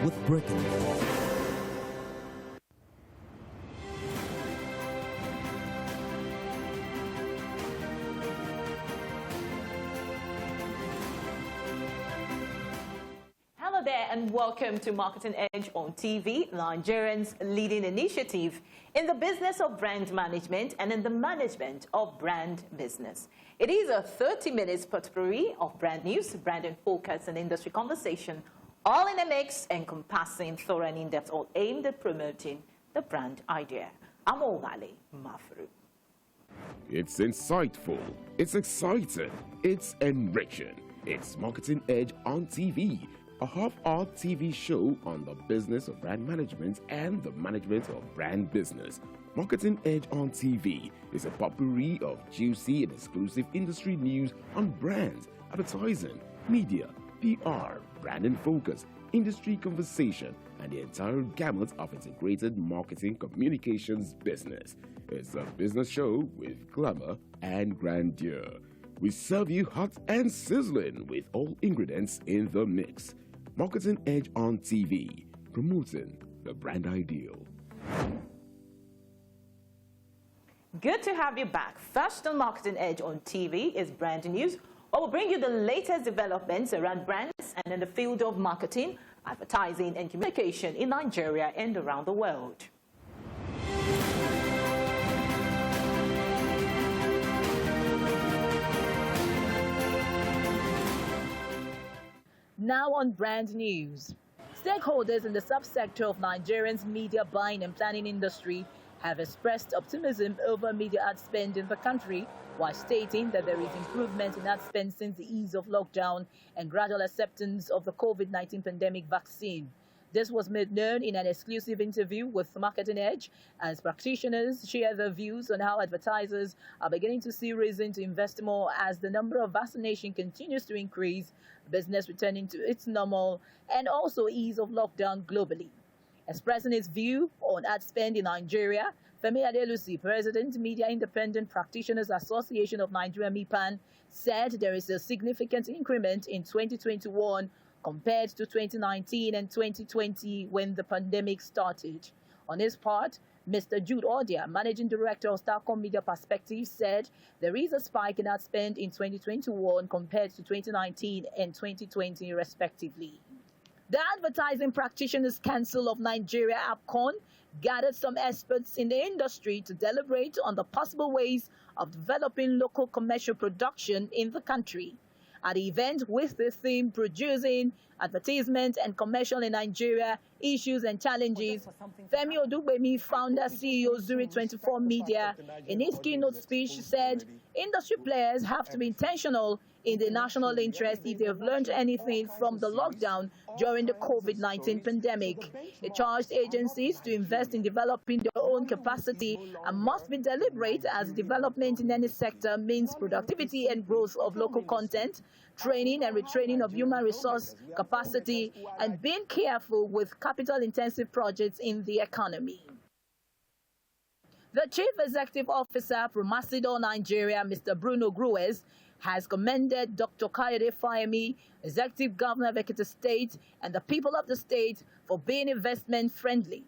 with breaking news. Hello there and welcome to Marketing Edge on TV, Nigerians' leading initiative in the business of brand management and in the management of brand business. It is a 30-minute potpourri of brand news, brand in focus and industry conversation, all in a mix encompassing thorough and in-depth, all aimed at promoting the brand idea. I'm Olale Mafru. It's insightful, it's exciting, it's enriching. It's Marketing Edge on TV, a half-hour TV show on the business of brand management and the management of brand business. Marketing Edge on TV is a potpourri of juicy and exclusive industry news on brands, advertising, media, PR, brand and focus, industry conversation, and the entire gamut of integrated marketing communications business. It's a business show with glamour and grandeur. We serve you hot and sizzling with all ingredients in the mix. Marketing Edge on TV, promoting the brand ideal. Good to have you back. First on Marketing Edge on TV is brand news. I will bring you the latest developments around brands and in the field of marketing, advertising and communication in Nigeria and around the world. Now on brand news. Stakeholders in the subsector of Nigeria's media buying and planning industry have expressed optimism over media ad spend in the country, while stating that there is improvement in ad spend since the ease of lockdown and gradual acceptance of the COVID-19 pandemic vaccine. This was made known in an exclusive interview with Marketing Edge as practitioners share their views on how advertisers are beginning to see reason to invest more as the number of vaccination continues to increase, business returning to its normal, and also ease of lockdown globally. Expressing his view on ad spend in Nigeria, Femi Adelusi, President, Media Independent Practitioners Association of Nigeria, MIPAN, said there is a significant increment in 2021 compared to 2019 and 2020 when the pandemic started. On his part, Mr. Jude Odia, Managing Director of Starcom Media Perspective, said there is a spike in ad spend in 2021 compared to 2019 and 2020 respectively. The Advertising Practitioners Council of Nigeria, APCON, gathered some experts in the industry to deliberate on the possible ways of developing local commercial production in the country. At the event with the theme Producing Advertisement and Commercial in Nigeria, Issues and Challenges, Femi Odugbemi, founder CEO Zuri 24 Media, in his keynote speech said industry players have to be intentional in the national interest if they have learned anything from the lockdown during the COVID-19 pandemic. He charged agencies to invest in developing their own capacity and must be deliberate as development in any sector means productivity and growth of local content, training and retraining of human resource capacity, and being careful with capital-intensive projects in the economy. The Chief Executive Officer from Macedon, Nigeria, Mr. Bruno Gruez, has commended Dr. Kayode Fayemi, Executive Governor of Ekiti State, and the people of the state for being investment-friendly.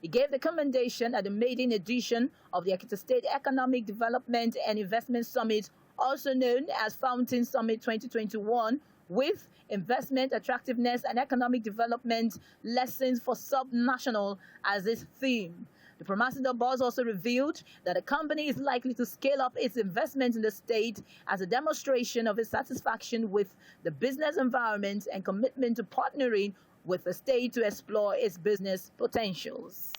He gave the commendation at the maiden edition of the Ekiti State Economic Development and Investment Summit, also known as Fountain Summit 2021, with investment attractiveness and economic development lessons for sub-national as its theme. The Promasidor boss also revealed that the company is likely to scale up its investment in the state as a demonstration of its satisfaction with the business environment and commitment to partnering with the state to explore its business potentials.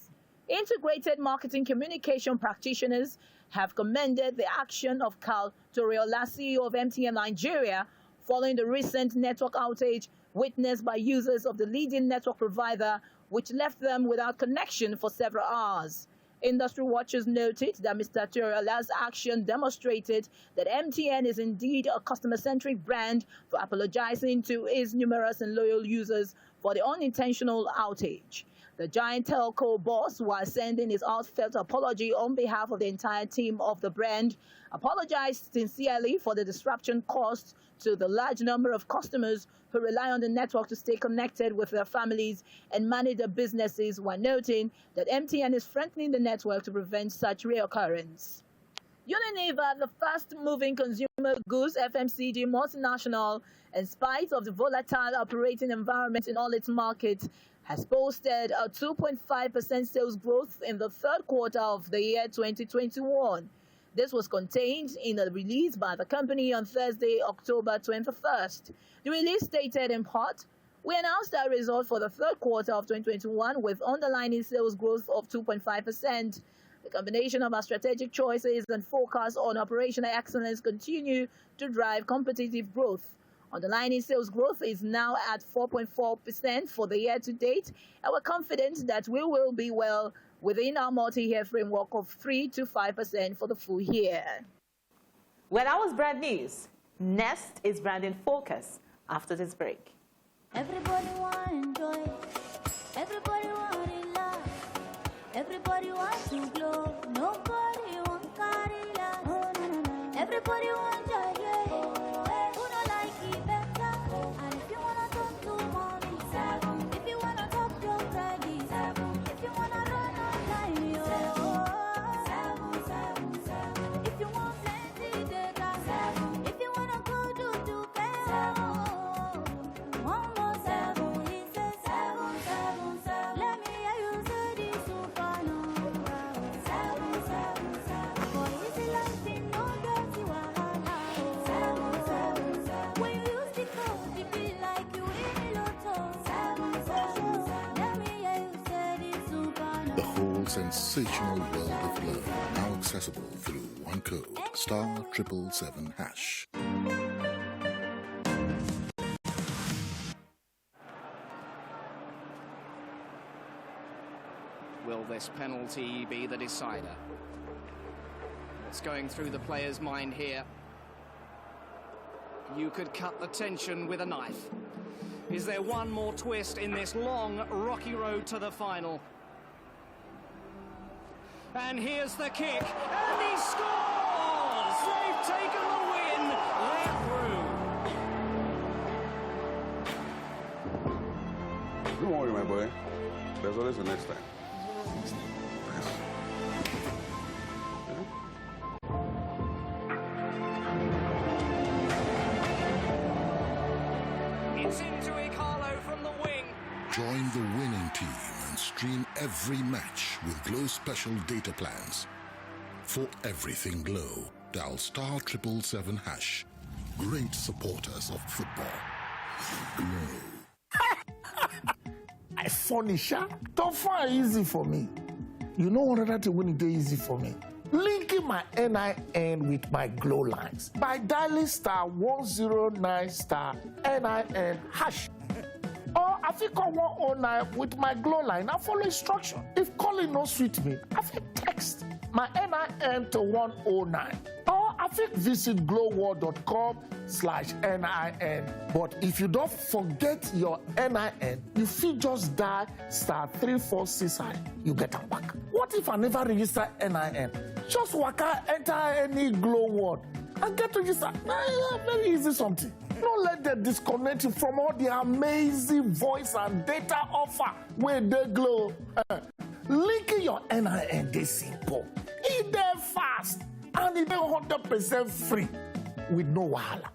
Integrated marketing communication practitioners have commended the action of Carl Toriola, CEO of MTN Nigeria, following the recent network outage witnessed by users of the leading network provider, which left them without connection for several hours. Industry watchers noted that Mr. Toriola's action demonstrated that MTN is indeed a customer-centric brand for apologizing to its numerous and loyal users for the unintentional outage. The The giant telco boss, while sending his heartfelt apology on behalf of the entire team of the brand, apologized sincerely for the disruption caused to the large number of customers who rely on the network to stay connected with their families and manage their businesses, while noting that MTN is strengthening the network to prevent such reoccurrence. Unilever, the fast-moving consumer goods FMCG multinational, in spite of the volatile operating environment in all its markets, has posted a 2.5% sales growth in the third quarter of the year 2021. This was contained in a release by the company on Thursday, October 21st. The release stated in part, "We announced our results for the third quarter of 2021 with underlying sales growth of 2.5%. The combination of our strategic choices and focus on operational excellence continue to drive competitive growth. Underlying sales growth is now at 4.4% for the year to date, and we're confident that we will be well within our multi-year framework of 3 to 5% for the full year." Well, that was brand news. Next is brand in focus after this break. Everybody want enjoy, everybody want relax, everybody want to glow, nobody want carry last. Oh, no, no, no. Everybody want joy, yeah. Who don't like it better? And if you wanna talk to mommy, seven. If you wanna talk to daddy, seven. If you wanna run online, yo, seven. If you want plenty data, seven. If you wanna go do seven. One more seven, he says seven. Let me hear you say this supernova. Seven. For easy life in no dirty wahala. Seven. When you use the code, it be like you in lotto. Seven. Let me hear you say this supernova. The whole sensational world of love, now accessible through one code, *777#. Will this penalty be the decider? What's going through the player's mind here? You could cut the tension with a knife. Is there one more twist in this long, rocky road to the final? And here's the kick, and he scores! They've taken the win, they're through. Don't worry, my boy. There's always the next time. It's into Igalo from the wing. Join the winning team and stream every match with Glow special data plans. For everything Glow, dial *777#. Great supporters of football. Glow. I furniture don't find easy for me. You know what other thing when it is easy for me? Linking my NIN with my Glow lines by dialing *109*NIN#. Or I think call 109 with my Glow line. I follow instruction. If calling no suit me, I think text my NIN to 109. Or I think visit glowworld.com/NIN. But if you don't forget your NIN, you feel just dial *346#. You get a back. What if I never register NIN? Just waka enter any Glow World and get registered. Very easy something. Don't let them disconnect you from all the amazing voice and data offer where they Glow. Linking your NIN is simple. It's there fast and it's 100% free with no wahala.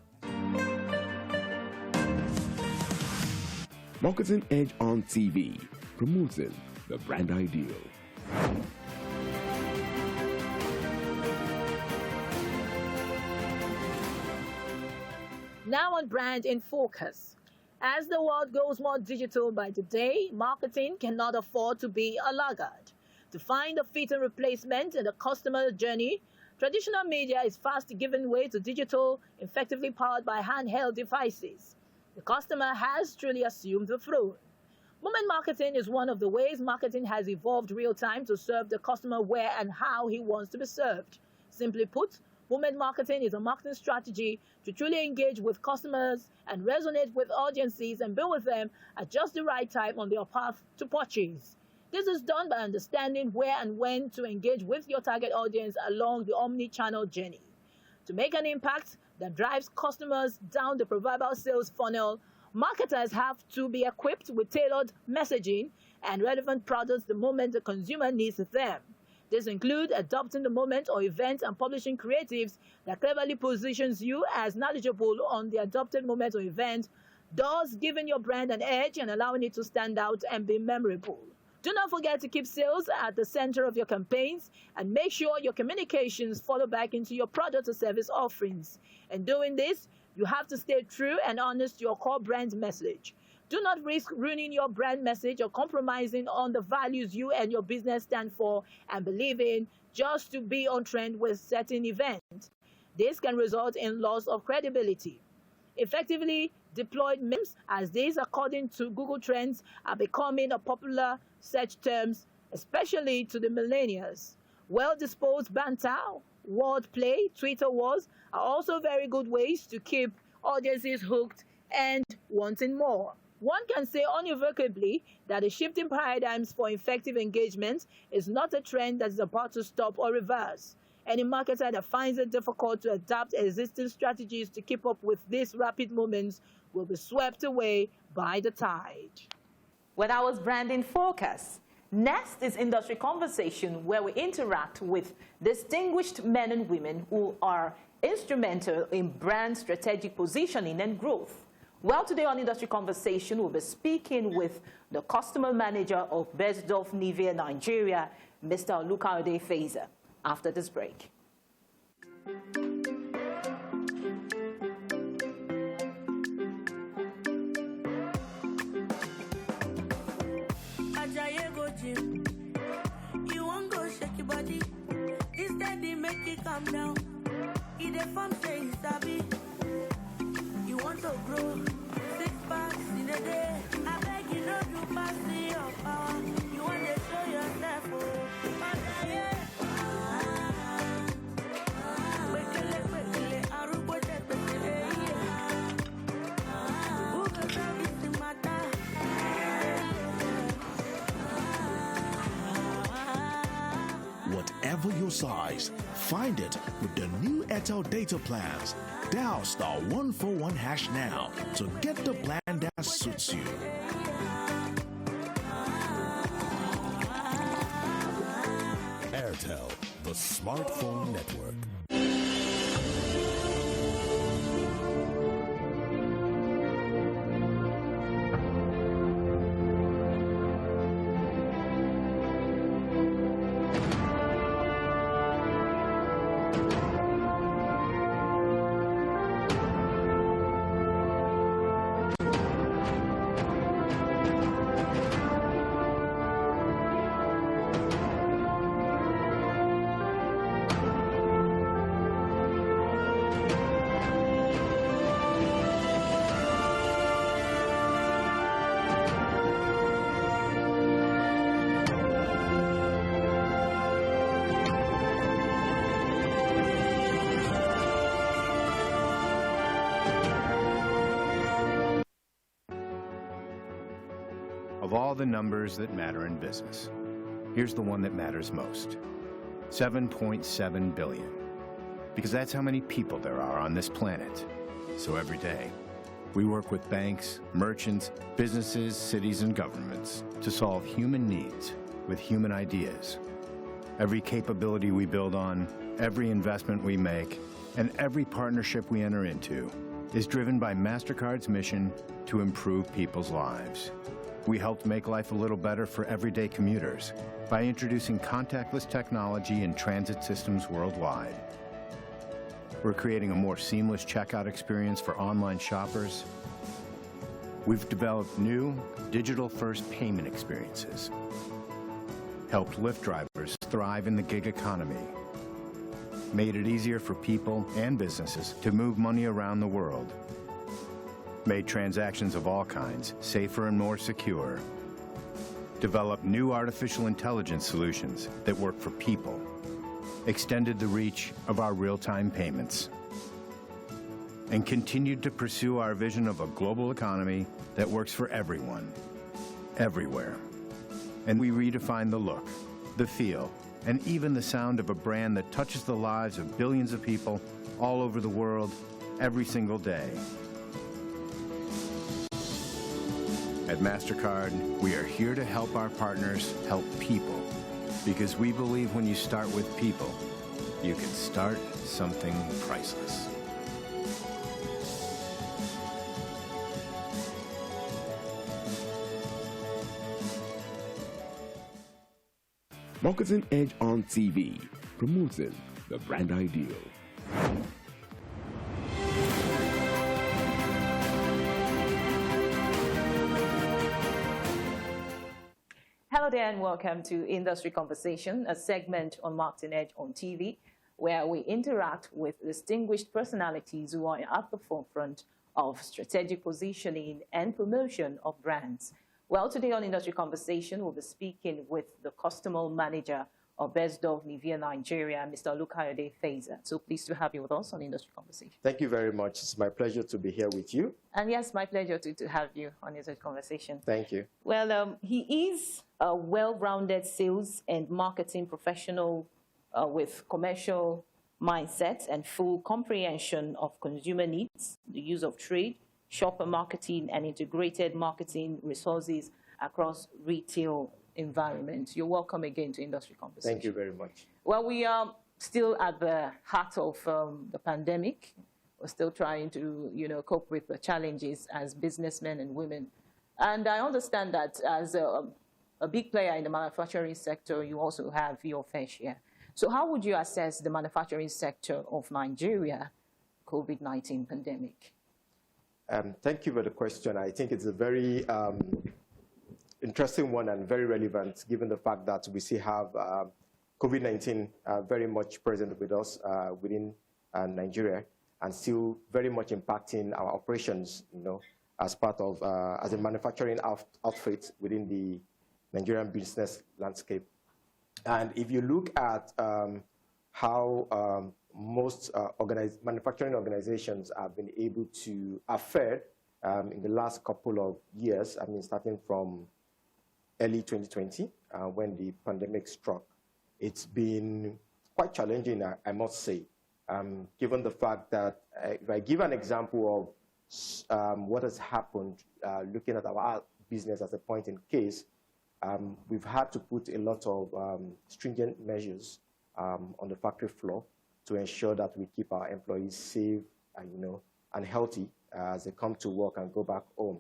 Marketing Edge on TV, promoting the brand ideal. Now on brand in focus. As the world goes more digital by the day, marketing cannot afford to be a laggard. To find a fitting replacement in the customer journey, traditional media is fast giving way to digital, effectively powered by handheld devices. The customer has truly assumed the throne. Moment marketing is one of the ways marketing has evolved real-time to serve the customer where and how he wants to be served. Simply put, moment marketing is a marketing strategy to truly engage with customers and resonate with audiences and be with them at just the right time on their path to purchase. This is done by understanding where and when to engage with your target audience along the omni-channel journey. To make an impact that drives customers down the proverbial sales funnel, marketers have to be equipped with tailored messaging and relevant products the moment the consumer needs them. This includes adopting the moment or event and publishing creatives that cleverly positions you as knowledgeable on the adopted moment or event, thus giving your brand an edge and allowing it to stand out and be memorable. Do not forget to keep sales at the center of your campaigns and make sure your communications follow back into your product or service offerings. In doing this, you have to stay true and honest to your core brand message. Do not risk ruining your brand message or compromising on the values you and your business stand for and believe in just to be on trend with certain events. This can result in loss of credibility. Effectively deployed memes, as these, according to Google Trends, are becoming a popular search terms, especially to the millennials. Well-disposed banter, wordplay, Twitter wars are also very good ways to keep audiences hooked and wanting more. One can say unequivocally that the shifting paradigms for effective engagement is not a trend that is about to stop or reverse. Any marketer that finds it difficult to adapt existing strategies to keep up with these rapid movements will be swept away by the tide. With our branding focus, next is industry conversation, where we interact with distinguished men and women who are instrumental in brand strategic positioning and growth. Well, today on Industry Conversation, we'll be speaking with the customer manager of Beiersdorf Nivea Nigeria, Mr. OLUKAYODE Faizal, after this break. You won't go shake your body. Instead, they make it calm down. Eat a farm say it's happy. You want to grow 6 packs in a day. I beg you not to pass me your power. You want to show yourself, Whatever your size, find it with the new Airtel data plans. Dial *141# now to get the plan that suits you. Airtel, the smartphone network. Of all the numbers that matter in business, here's the one that matters most: 7.7 billion. Because that's how many people there are on this planet. So every day, we work with banks, merchants, businesses, cities, and governments to solve human needs with human ideas. Every capability we build on, every investment we make, and every partnership we enter into is driven by MasterCard's mission to improve people's lives. We helped make life a little better for everyday commuters by introducing contactless technology in transit systems worldwide. We're creating a more seamless checkout experience for online shoppers. We've developed new digital-first payment experiences, helped Lyft drivers thrive in the gig economy, made it easier for people and businesses to move money around the world, made transactions of all kinds safer and more secure, developed new artificial intelligence solutions that work for people, extended the reach of our real-time payments, and continued to pursue our vision of a global economy that works for everyone, everywhere. And we redefine the look, the feel, and even the sound of a brand that touches the lives of billions of people all over the world every single day. At MasterCard, we are here to help our partners help people, because we believe when you start with people, you can start something priceless. Marketing Edge on TV, promoting the brand ideal. Hello there and welcome to Industry Conversation, a segment on Marketing Edge on TV, where we interact with distinguished personalities who are at the forefront of strategic positioning and promotion of brands. Well, today on Industry Conversation, we'll be speaking with the customer manager of Beiersdorf, Nigeria, Mr. OLUKAYODE Faizal. So pleased to have you with us on Industry Conversation. Thank you very much. It's my pleasure to be here with you. And yes, my pleasure to have you on Industry Conversation. Thank you. Well, he is a well-rounded sales and marketing professional with commercial mindset and full comprehension of consumer needs, the use of trade, shopper marketing, and integrated marketing resources across retail environments. You're welcome again to Industry Conversation. Thank you very much. Well, we are still at the heart of the pandemic. We're still trying to, cope with the challenges as businessmen and women. And I understand that as a big player in the manufacturing sector, you also have your fair share. So how would you assess the manufacturing sector of Nigeria, COVID-19 pandemic? Thank you for the question. I think it's a very interesting one and very relevant, given the fact that we still have COVID-19 very much present with us within Nigeria, and still very much impacting our operations, as part of, as a manufacturing outfit within the Nigerian business landscape. And if you look at how most manufacturing organizations have been able to fare in the last couple of years, starting from early 2020, when the pandemic struck, it's been quite challenging, I must say, given the fact that if I give an example of what has happened, looking at our business as a point in case, we've had to put a lot of stringent measures on the factory floor to ensure that we keep our employees safe, and healthy as they come to work and go back home.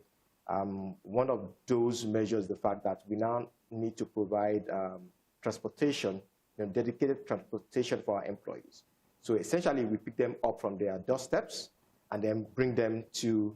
One of those measures, the fact that we now need to provide transportation, dedicated transportation for our employees. So essentially, we pick them up from their doorsteps and then bring them to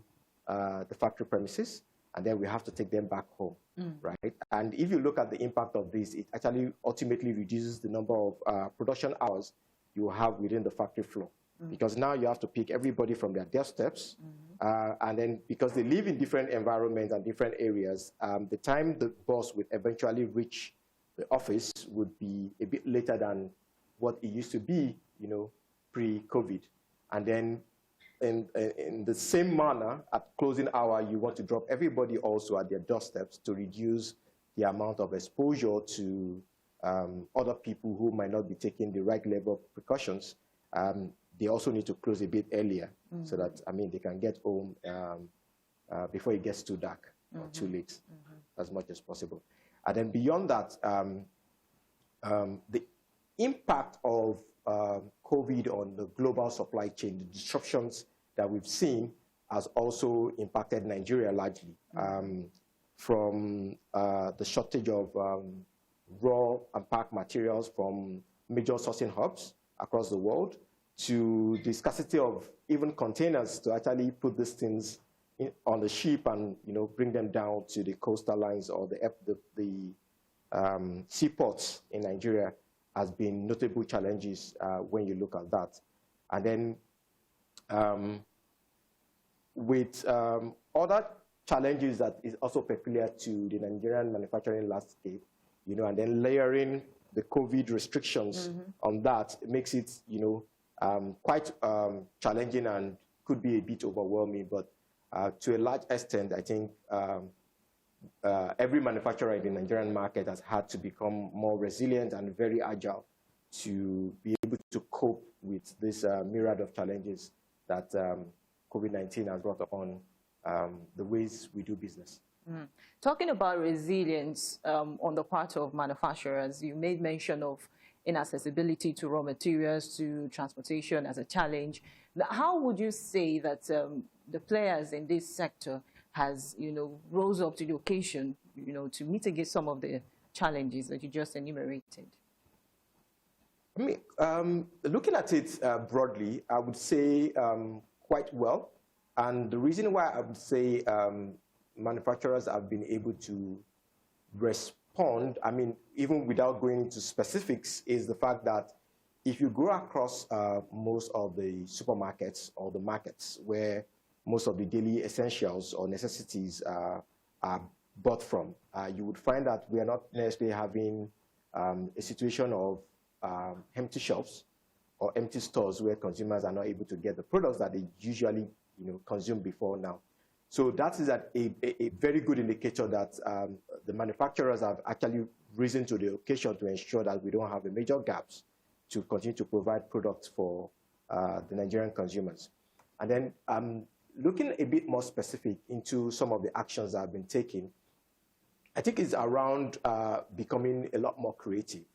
the factory premises, and then we have to take them back home, right? And if you look at the impact of this, it actually ultimately reduces the number of production hours you have within the factory floor. Because now you have to pick everybody from their doorsteps, and then because they live in different environments and different areas, the time the bus would eventually reach the office would be a bit later than what it used to be, pre-COVID. And then in the same manner, at closing hour, you want to drop everybody also at their doorsteps to reduce the amount of exposure to other people who might not be taking the right level of precautions. They also need to close a bit earlier so that, they can get home before it gets too dark or too late, as much as possible. And then beyond that, the impact of COVID on the global supply chain, the disruptions that we've seen has also impacted Nigeria largely, from the shortage of raw and packed materials from major sourcing hubs across the world, to the scarcity of even containers to actually put these things on the ship and bring them down to the coastal lines or the seaports in Nigeria has been notable challenges when you look at that. And then with other challenges that is also peculiar to the Nigerian manufacturing landscape, and then layering the COVID restrictions on that, it makes it, quite challenging and could be a bit overwhelming. But to a large extent, I think every manufacturer in the Nigerian market has had to become more resilient and very agile to be able to cope with this myriad of challenges that COVID-19 has brought upon the ways we do business. Talking about resilience on the part of manufacturers, you made mention of inaccessibility to raw materials, to transportation as a challenge. How would you say that the players in this sector has, rose up to the occasion, to mitigate some of the challenges that you just enumerated? I mean, looking at it broadly, I would say quite well. And the reason why I would say manufacturers have been able to respond, I mean, even without going into specifics, is the fact that if you go across most of the supermarkets or the markets where most of the daily essentials or necessities are bought from, you would find that we are not necessarily having a situation of empty shelves or empty stores where consumers are not able to get the products that they usually consume before now. So that is a very good indicator that the manufacturers have actually risen to the occasion to ensure that we don't have a major gaps to continue to provide products for the Nigerian consumers. And then looking a bit more specific into some of the actions that have been taken, I think it's around becoming a lot more creative.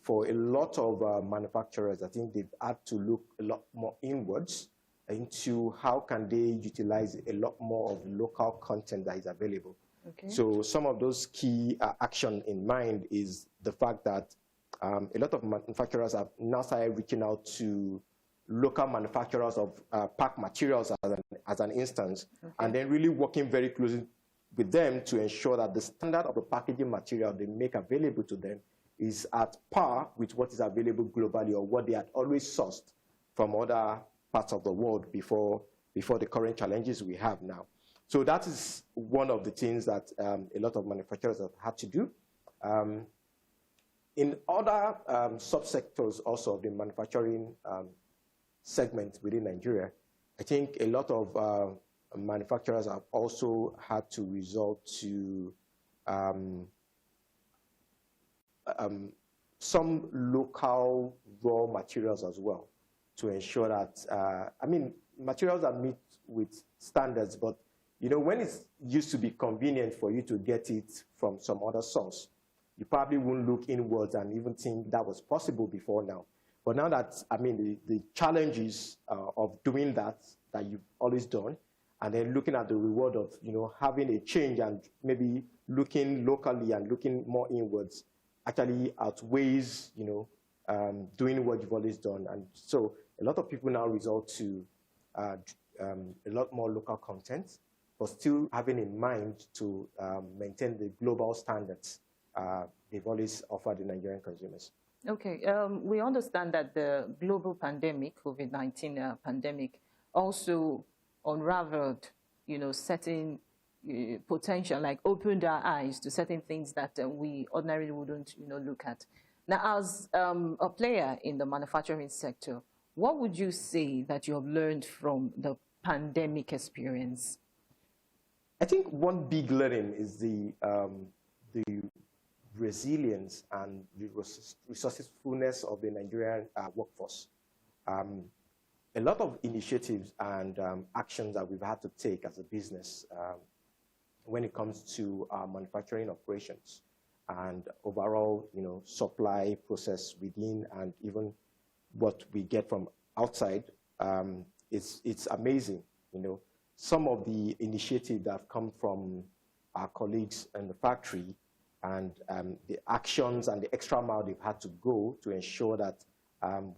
For a lot of manufacturers, I think they've had to look a lot more inwards into how can they utilize a lot more of local content that is available. Okay. So some of those key action in mind is the fact that a lot of manufacturers have now started reaching out to local manufacturers of pack materials as an instance, okay, and then really working very closely with them to ensure that the standard of the packaging material they make available to them is at par with what is available globally or what they had always sourced from other parts of the world before the current challenges we have now. So that is one of the things that a lot of manufacturers have had to do. In other subsectors also of the manufacturing segment within Nigeria, I think a lot of manufacturers have also had to resort to some local raw materials as well to ensure that, I mean, materials that meet with standards, but when it used to be convenient for you to get it from some other source, you probably wouldn't look inwards and even think that was possible before now. But now that, I mean, the challenges of doing that you've always done, and then looking at the reward of, having a change and maybe looking locally and looking more inwards actually outweighs, doing what you've always done. And so a lot of people now resort to a lot more local content, but still having in mind to maintain the global standards they've always offered the Nigerian consumers. Okay, we understand that the global pandemic, COVID-19 pandemic, also unraveled, certain potential, like opened our eyes to certain things that we ordinarily wouldn't, look at. Now, as a player in the manufacturing sector, what would you say that you have learned from the pandemic experience? I think one big learning is the resilience and the resourcefulness of the Nigerian workforce. A lot of initiatives and actions that we've had to take as a business when it comes to our manufacturing operations and overall, supply process within and even what we get from outside, it's amazing. Some of the initiatives that have come from our colleagues in the factory and the actions and the extra mile they've had to go to ensure that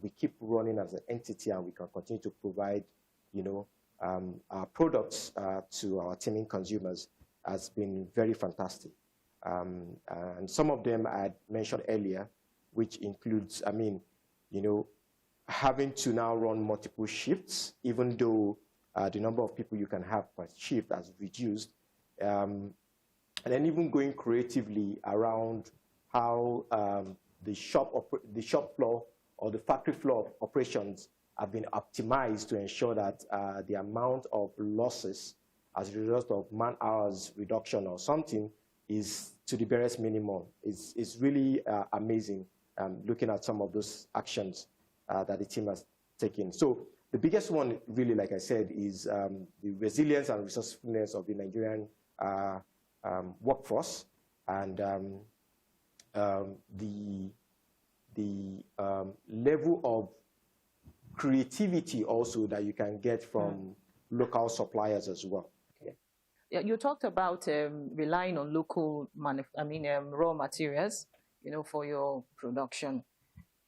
we keep running as an entity and we can continue to provide, our products to our teeming consumers has been very fantastic. And some of them I had mentioned earlier, which includes, having to now run multiple shifts, even though the number of people you can have per shift has reduced. And then even going creatively around how the shop floor or the factory floor operations have been optimized to ensure that the amount of losses as a result of man-hours reduction or something is to the barest minimum. It's really amazing looking at some of those actions that the team has taken. So the biggest one, really, like I said, is the resilience and resourcefulness of the Nigerian workforce, and the level of creativity also that you can get from local suppliers as well. Yeah, you talked about relying on local, raw materials, for your production.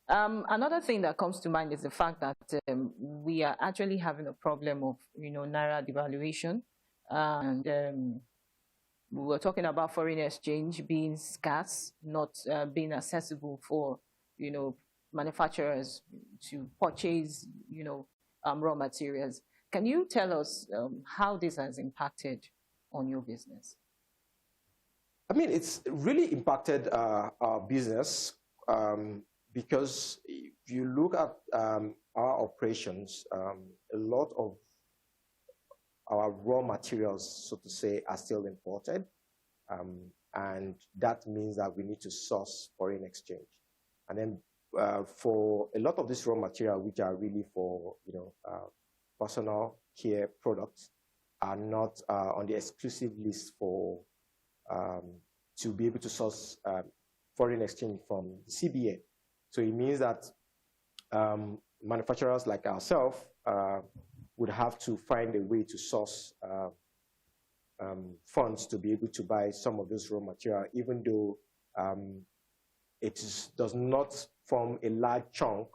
Another thing that comes to mind is the fact that we are actually having a problem of, naira devaluation, and we were talking about foreign exchange being scarce, not being accessible for, manufacturers to purchase, raw materials. Can you tell us how this has impacted on your business? I mean, it's really impacted our business because if you look at our operations, a lot of our raw materials, so to say, are still imported. And that means that we need to source foreign exchange. And then for a lot of this raw material, which are really for, personal care products, are not on the exclusive list for to be able to source foreign exchange from the CBN. So it means that manufacturers like ourselves would have to find a way to source funds to be able to buy some of this raw material, even though it does not form a large chunk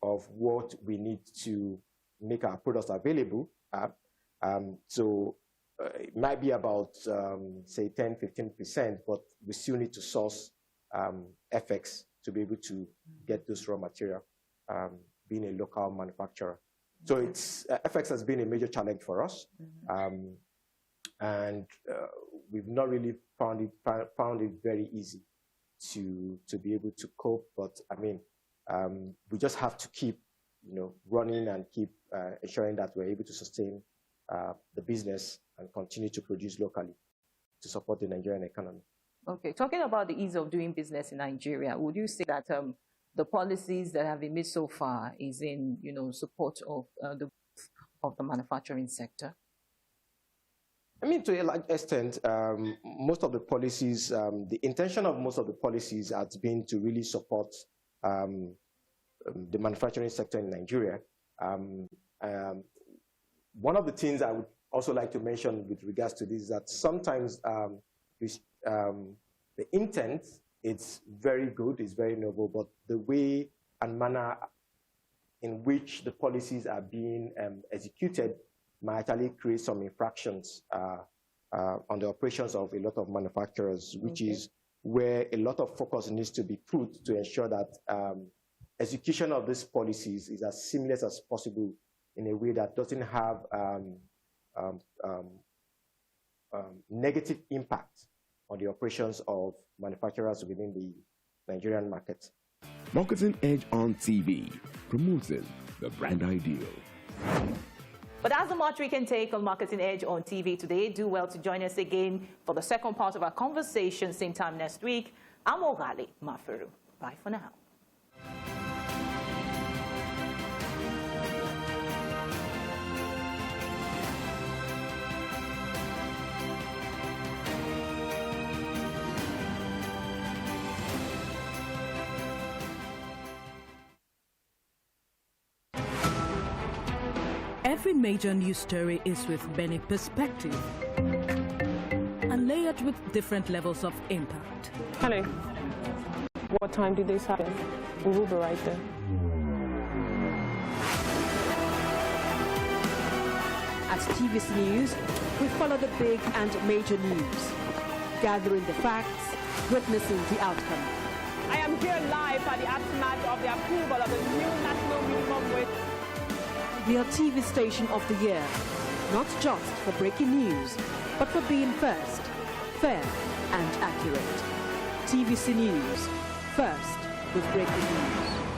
of what we need to make our products available. So it might be about, say, 10, 15%, but we still need to source FX to be able to get this raw material, being a local manufacturer. So it's, FX has been a major challenge for us. And we've not really found it very easy to be able to cope. But I mean, we just have to keep, running and keep ensuring that we're able to sustain the business and continue to produce locally to support the Nigerian economy. Okay, talking about the ease of doing business in Nigeria, would you say that the policies that have been made so far is in, support of the manufacturing sector? I mean, to a large extent, most of the policies, the intention of most of the policies has been to really support the manufacturing sector in Nigeria. One of the things I would also like to mention with regards to this is that sometimes the intent, it's very good, it's very noble, but the way and manner in which the policies are being executed might actually create some infractions on the operations of a lot of manufacturers, which is where a lot of focus needs to be put to ensure that execution of these policies is as seamless as possible in a way that doesn't have negative impact on the operations of manufacturers within the Nigerian market. Marketing Edge on TV, promoting the brand ideal. But that's the much we can take on Marketing Edge on TV today. Do well to join us again for the second part of our conversation, same time next week. I'm Ogali Mafiru. Bye for now. Every major news story is with many perspectives and layered with different levels of impact. Hello. What time did this happen? We will be right there. As TVC News, we follow the big and major news, gathering the facts, witnessing the outcome. I am here live at the aftermath of the approval of the new national minimum wage. We are TV station of the year, not just for breaking news, but for being first, fair and accurate. TVC News, first with breaking news.